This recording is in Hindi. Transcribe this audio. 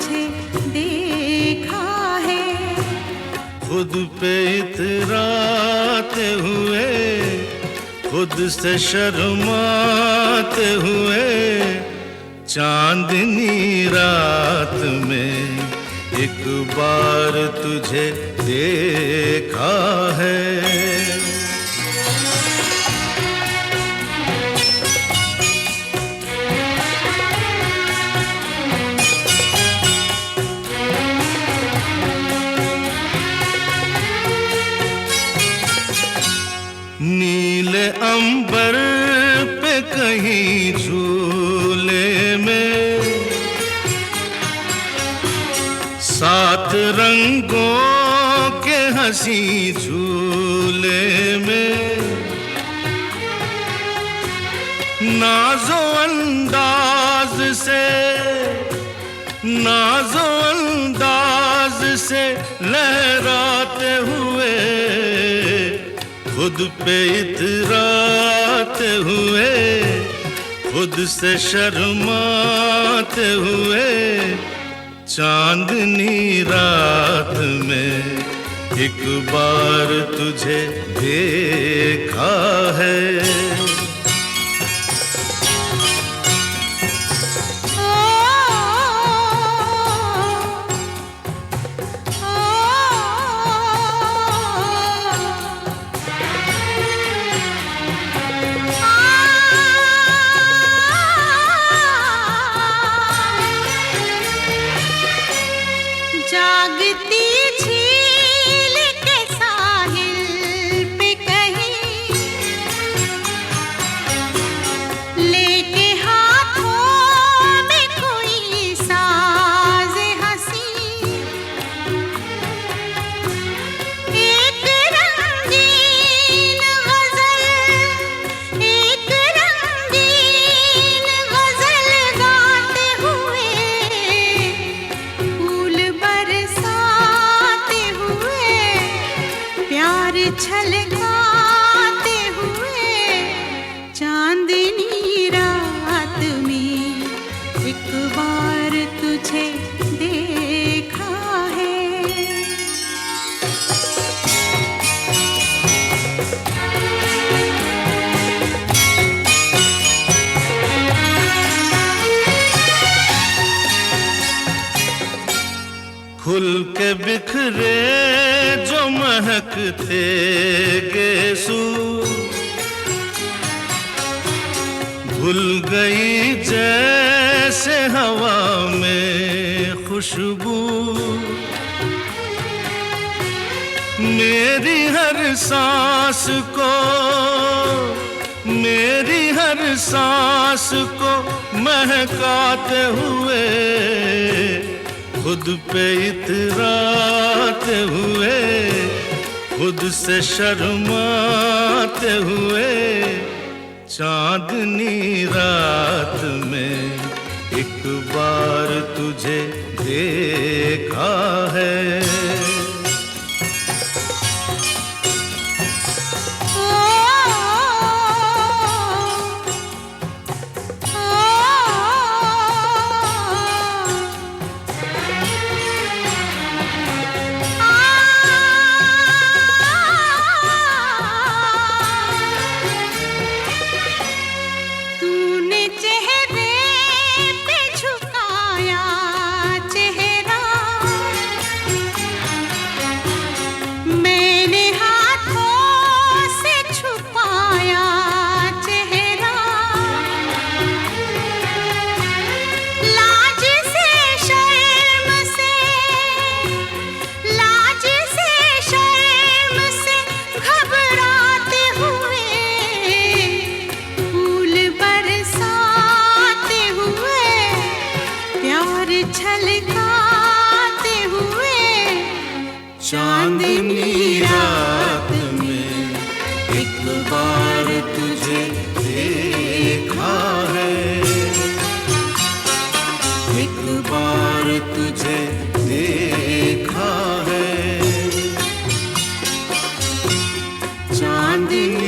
तुझे देखा है। खुद पे इतराते हुए, खुद से शर्माते हुए, चांदनी रात में एक बार तुझे देखा है। नीले अंबर पे कहीं झूले में, सात रंगों के हंसी झूले में, नाजो अंदाज से, नाजो अंदाज से लहराते हुए, खुद पे इतराते हुए, खुद से शर्माते हुए, चांदनी रात में एक बार तुझे देखा है। जागती झील के साहिल पे कहीं लेके हाथों में कोई साज हंसी, एक रंगीन गजल, एक रंगीन गजल गाते हुए, फूल बरसाते हुए, प्यार छलकाते हुए, चांदनी रात में एक बार तुझे देखा है। खुल के बिखरे जो महकते गेसू, भूल गई जैसे हवा में खुशबू, मेरी हर सांस को, मेरी हर सांस को महकाते हुए, खुद पे इतराते हुए, खुद से शर्माते हुए, चांदनी रात में एक बार तुझे देखा है। तूने चेहरे पे झुकाया चेहरा, मैंने हाथों से छुपाया चेहरा, लाज से शर्म से, लाज से शर्म से घबराते हुए, फूल बरसाते हुए, प्यार छलकाते हुए, चांदनी रात में एक बार तुझे देखा है, एक बार तुझे देखा है, चांदनी